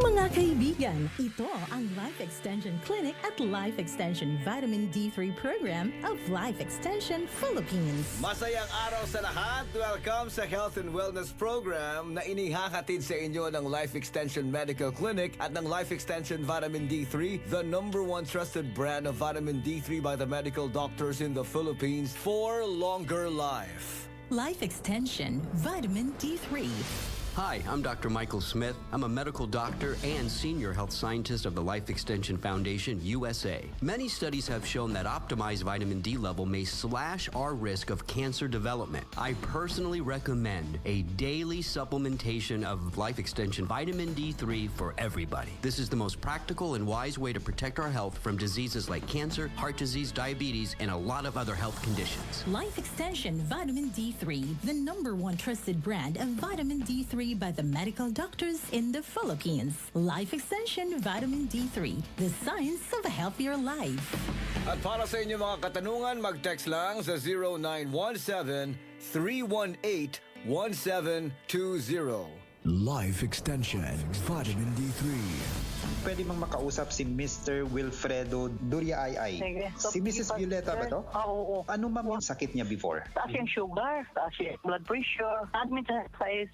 Mga kaibigan, ito ang Life Extension Clinic at Life Extension Vitamin D3 Program of Life Extension Philippines. Masayang araw sa lahat! Welcome sa Health and Wellness Program na inihahatid sa inyo ng Life Extension Medical Clinic at ng Life Extension Vitamin D3, the #1 trusted brand of vitamin D3 by the medical doctors in the Philippines for longer life. Life Extension Vitamin D3. Hi, I'm Dr. Michael Smith. I'm a medical doctor and senior health scientist of the Life Extension Foundation, USA. Many studies have shown that optimized vitamin D level may slash our risk of cancer development. I personally recommend a daily supplementation of Life Extension Vitamin D3 for everybody. This is the most practical and wise way to protect our health from diseases like cancer, heart disease, diabetes, and a lot of other health conditions. Life Extension Vitamin D3, the #1 trusted brand of vitamin D3 by the medical doctors in the Philippines. Life Extension Vitamin D3, the science of a healthier life. At para sa inyo mga katanungan, mag-text lang sa 0917-318-1720. Life Extension Vitamin D3. Pwede bang makausap si Mr. Wilfredo Duriay? Sige. Si Mrs. Violeta ba to? Oo. Ano ma'am yung sakit niya before? Taas yung sugar, taas yung blood pressure. Admit sa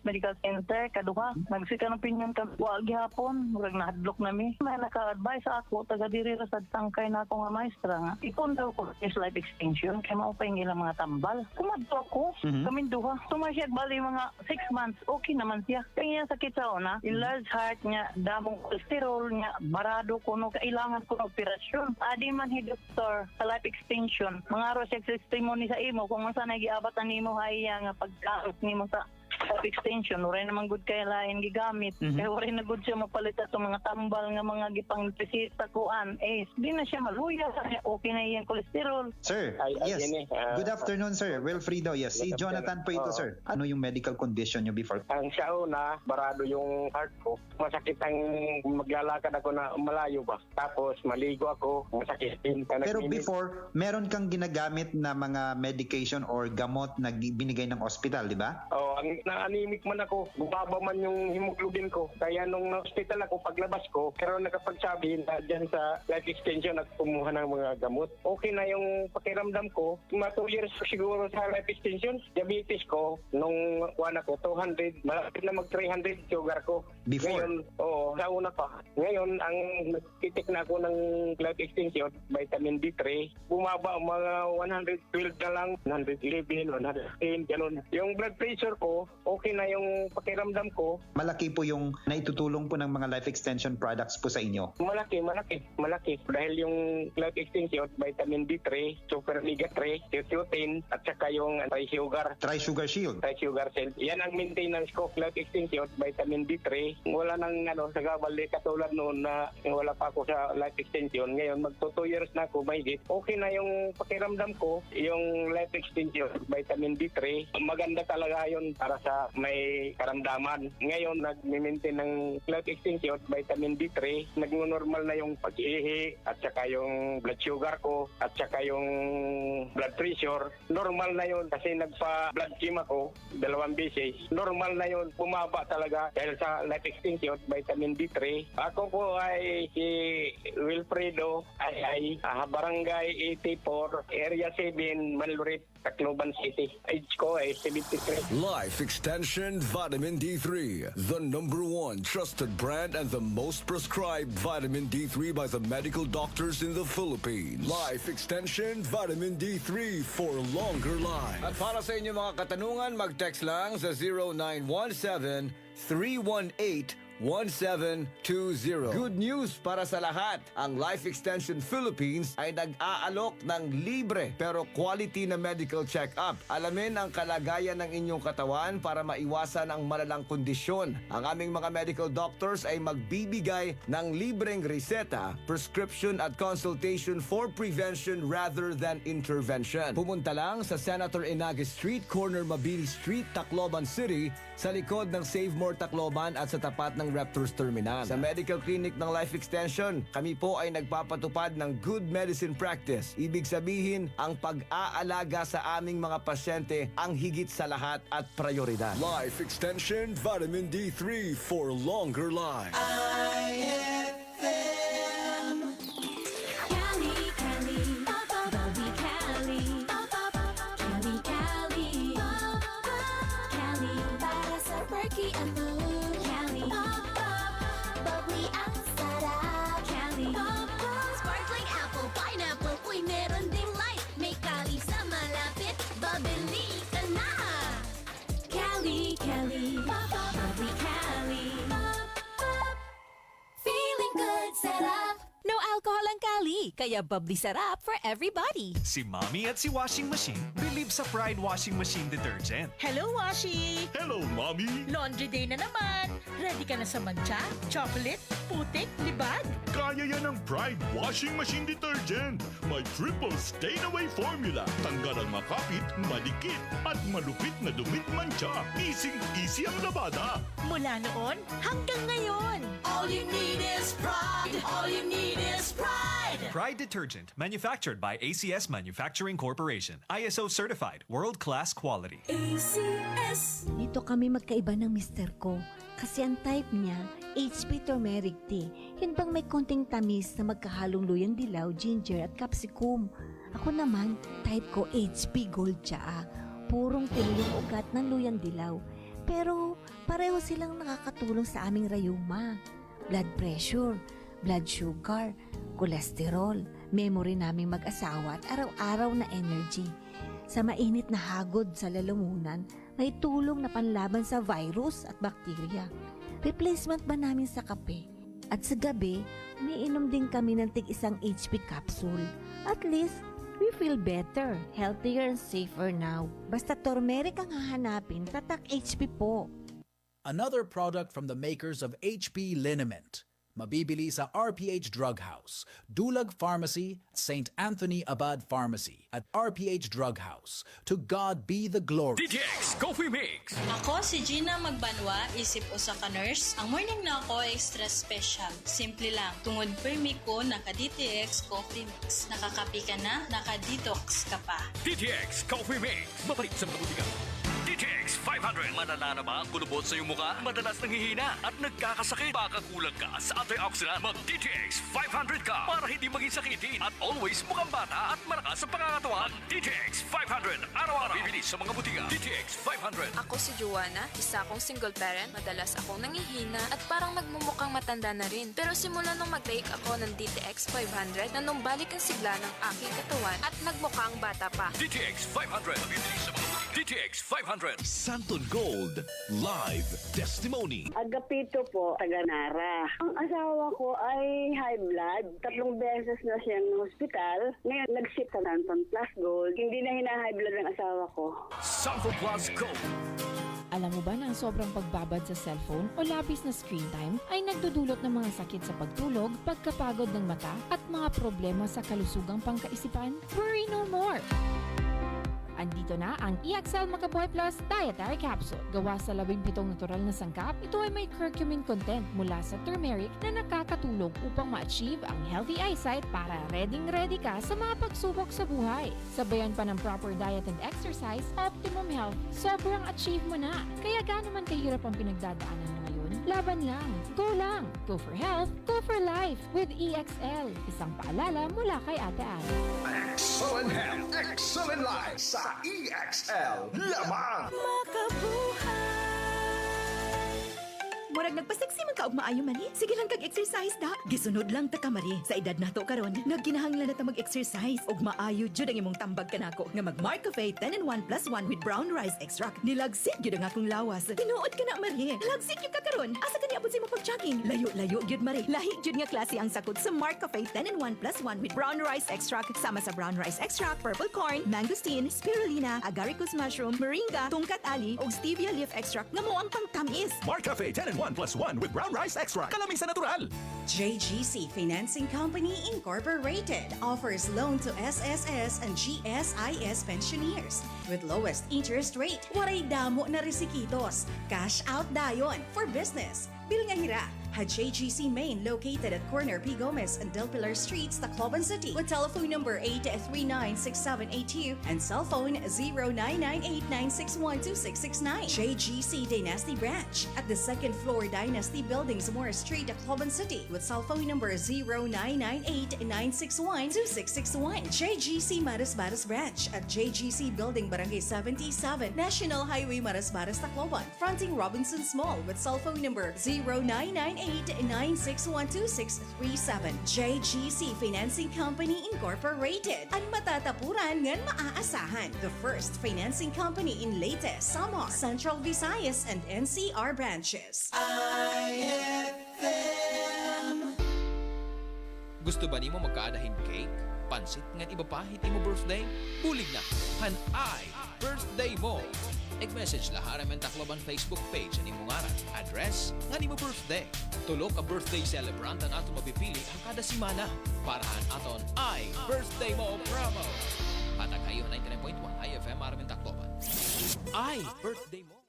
medical center, kaduha. Nagsika ng pinyon ka, wag hapon, murag nahadlok nami. May naka-advise ako, taga diri ra sa tangkay na ako nga maestra nga. Ikon daw ko is life extension, kaya maupay ng ilang mga tambal. Kumadto ako, kaming duha. Tumasyag bali mga 6 months, okay naman siya. Kaya sakit sa una, enlarged heart niya, damong cholesterol niya, barado ko no, kailangan ko ng operasyon. Adi man hi doktor sa life extension, mga araw siya testimony sa imo, kung masa nagiabot ang imo haya nga pagkaot nimo sa life extension, wala naman good kay lain gigamit. Kaya wala na good siya mapalit sa mga tambal nga mga gipang pisita kuan. Di na siya maluya, okay na yung cholesterol. Sir, yes. Good afternoon, sir. Wilfredo, yes. Si Jonathan po ito, sir. Ano yung medical condition niyo before? Ang sa una, barado yung heart ko. Masakit ang maglalakad ako na malayo ba. Tapos maligo ako, masakit din. Pero before, meron kang ginagamit na mga medication or gamot na binigay ng ospital, di ba? Ang na-anemic man ako, bumaba man yung hemoglobin ko. Kaya nung na-hospital ako, paglabas ko, pero nakapagsabi na dyan sa life extension at kumuha ng mga gamot. Okay na yung pakiramdam ko. Mga 2 years siguro sa life extension. Diabetes ko, nung kuwan ako, 200, malapit na mag-300 sugar ko. Before? Ngayon, sa una pa. Ngayon, ang nagtitik na ako ng life extension, vitamin D3, bumaba mga 112 na lang, 111, 110, ganun. Yung blood pressure ko, okay na yung pakiramdam ko. Malaki po yung naitutulong po ng mga life extension products po sa inyo. Malaki. Dahil yung life extension, vitamin D3, super omega 3, lutein, at saka yung anti-sugar. Tri-Sugar Shield. Tri-sugar cell. Yan ang maintenance ko, life extension, vitamin D3. Wala nang sagabal katulad noon na wala pa ako sa life extension. Ngayon, magto 2 years na ako, mahigit. Okay na yung pakiramdam ko, yung life extension, vitamin D3. Maganda talaga yun para sa may karamdaman. Ngayon, nag-maintain ng life extension, vitamin D3. Nag-normal na yung pag-ihi at saka yung blood sugar ko at saka yung blood pressure. Normal na yun kasi nagpa-blood gym ako 2 beses. Normal na yun. Bumaba talaga dahil sa life extension, vitamin D3. Ako po ay si Wilfredo ay Barangay 84, Area 7, Maluriit, Tacloban City. Age ko ay 73. Life Extension Vitamin D3, the #1 trusted brand and the most prescribed vitamin D3 by the medical doctors in the Philippines. Life Extension Vitamin D3 for longer life. At para sa inyo mga katanungan, mag-text lang sa 0917-318-1720. Good news para sa lahat. Ang Life Extension Philippines ay nag-aalok ng libre pero quality na medical check-up. Alamin ang kalagayan ng inyong katawan para maiwasan ang malalang kondisyon. Ang aming mga medical doctors ay magbibigay ng libreng reseta, prescription at consultation for prevention rather than intervention. Pumunta lang sa Senator Inague Street, corner Mabini Street, Tacloban City, sa likod ng Save More Tacloban at sa tapat ng Raptors Terminal. Sa medical clinic ng Life Extension, kami po ay nagpapatupad ng good medicine practice. Ibig sabihin, ang pag-aalaga sa aming mga pasyente ang higit sa lahat at prioridad. Life Extension Vitamin D3 for longer life. bubbly, kaya bubbly sarap for everybody. Si Mommy at si Washing Machine believe sa Pride Washing Machine Detergent. Hello, Washi! Hello, Mommy! Laundry day na naman! Ready ka na sa mancha, chocolate, putik, libag? Kaya yan ng Pride Washing Machine Detergent. May triple stain-away formula. Tanggal ang makapit, malikit, at malupit na dumit mancha. Easy ang labada. Mula noon hanggang ngayon. All you need is pride. All you need is pride. Pride Detergent, manufactured by ACS Manufacturing Corporation. ISO certified, world-class quality. ACS. Dito kami magkaiba ng mister ko. Kasi ang type niya, HP turmeric tea. Yun bang may konting tamis na magkahalong luyang dilaw, ginger at capsicum. Ako naman, type ko HP gold tsaa. Purong tilo yung ugat ng luyang dilaw. Pero pareho silang nakakatulong sa aming rayuma. Blood pressure, blood sugar, kolesterol, memory naming mag-asawa at araw-araw na energy. Sa mainit na hagod sa lalamunan, may tulong na panlaban sa virus at bakterya. Replacement ba namin sa kape? At sa gabi, umiinom din kami ng tig-isang HP capsule. At least, we feel better, healthier and safer now. Basta turmeric ang hahanapin, tatak HP po. Another product from the makers of HP Liniment. Mabibili sa RPH Drug House, Dulag Pharmacy, St. Anthony Abad Pharmacy, at RPH Drug House. To God be the glory. DTX Coffee Mix. Ako si Gina Magbanwa, isip usa ka nurse. Ang morning na ako extra special. Simple lang. Tungod permi ko naka-DTX Coffee Mix. Nakakapi ka na, naka-detox ka pa. DTX Coffee Mix. Mabalik sa mga butika. DTX 500. Madala na ba ang kulubot sa iyong mukha? Madalas nanghihina at nagkakasakit. Baka kulang ka sa antioxidant. Mag-DTX 500 ka para hindi maging sakitin at always mukhang bata at malakas sa pangangatawa. DTX 500. Araw-araw. Bibili sa mga butika. DTX 500. Ako si Joanna, isa akong single parent. Madalas akong nangihina at parang nagmumukhang matanda na rin. Pero simula nung mag-take ako ng DTX 500, nanumbalik ang sigla ng aking katawan at nagmukhang bata pa. DTX 500. Bibili sa mga butika. DTX 500. Santon Gold Live Testimony. Agapito po, taga Nara. Ang asawa ko ay high blood. 3 beses na siyang hospital. Ngayon, nag-ship sa Santon Plus Gold. Hindi na hina-high blood ng asawa ko. Santon Plus Gold. Alam mo ba na ang sobrang pagbabad sa cellphone o labis na screen time ay nagdudulot ng mga sakit sa pagtulog, pagkapagod ng mata at mga problema sa kalusugang pangkaisipan? Worry no more! Andito na ang EXL Makabuhay Plus Dietary Capsule. Gawa sa 17 natural na sangkap, ito ay may curcumin content mula sa turmeric na nakakatulong upang ma-achieve ang healthy eyesight para ready ka sa mga pagsubok sa buhay. Sabayan pa ng proper diet and exercise, optimum health, sobrang achieve mo na. Kaya gaano man kahirap ang pinagdadaanan mo ngayon, laban lang, go lang. Go for health, go for life with EXL. Isang paalala mula kay Ate Anne. Excellent health, excellent life sa EXL lamang. Makabuhay. Murag nagpaseksi man ka og maayo mani. Sige lang kag exercise da. Gisunod lang ta ka mari. Sa edad nato karon, nagkinahanglan na ta mag-exercise og maayo jud ang imong tambag kanako nga mag Mark Cafe 10-in-1 + 1 with brown rice extract. Nilagsit gyud ang akong lawas. Tinuod ka na mari. Lagsit gyud ka karon. Asa ka niabot sa imong pag-jogging? Layo-layo gyud mari. Lahi gyud nga klase ang sakot sa Mark Cafe 10-in-1 + 1 with brown rice extract sama sa brown rice extract, purple corn, mangosteen, spirulina, agaricus mushroom, moringa, tungkat ali ug stevia leaf extract nga mo ang pangtamis. Mark Cafe 10-in-1 + 1 with brown rice extract. Kalamin sa natural. JGC Financing Company Incorporated offers loan to SSS and GSIS pensioners with lowest interest rate. Waray damo na risikitos. Cash out dayon for business. Bil nga hira. Had JGC Main located at corner P. Gomez and Del Pilar Streets, Tacloban City with telephone number 8396782 and cell phone 0998-961-2669. JGC Dynasty Branch at the second floor Dynasty Building, Zamora Street, Tacloban City with cell phone number 0998-961-2661. JGC Maras Branch at JGC Building, Barangay 77, National Highway Maras Tacloban, fronting Robinson's Mall with cell phone number 0998-961-2637. JGC Financing Company Incorporated. Ang matatapuran ngan maaasahan. The first financing company in Leyte, Samar, Central Visayas, and NCR branches. IFM. Gusto ba nimo magkaadahin cake? Pansit nga iba pa hiti mo birthday? Bulig na, hanay birthday mo! Eg-message lahara men Tacloban Facebook page ani mo ngaran, address nga nimo birthday. Tulok ka birthday celebrant ang ato mapipili ang kada simana. Parahan aton ay birthday mo promo. Patag kayo 99.1 IFM Aramen Tacloban. Ay birthday mo.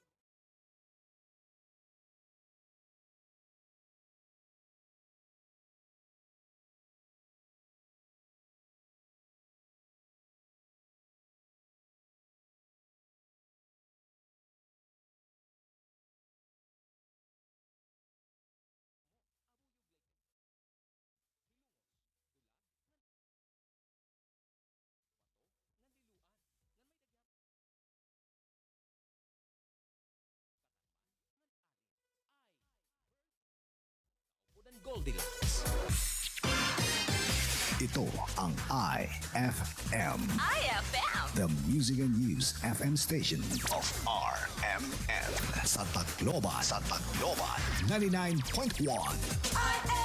Goldilocks. Ito ang IFM. IFM. The Music and News FM station of RMN. Sa Tacloban. 99.1. IFM.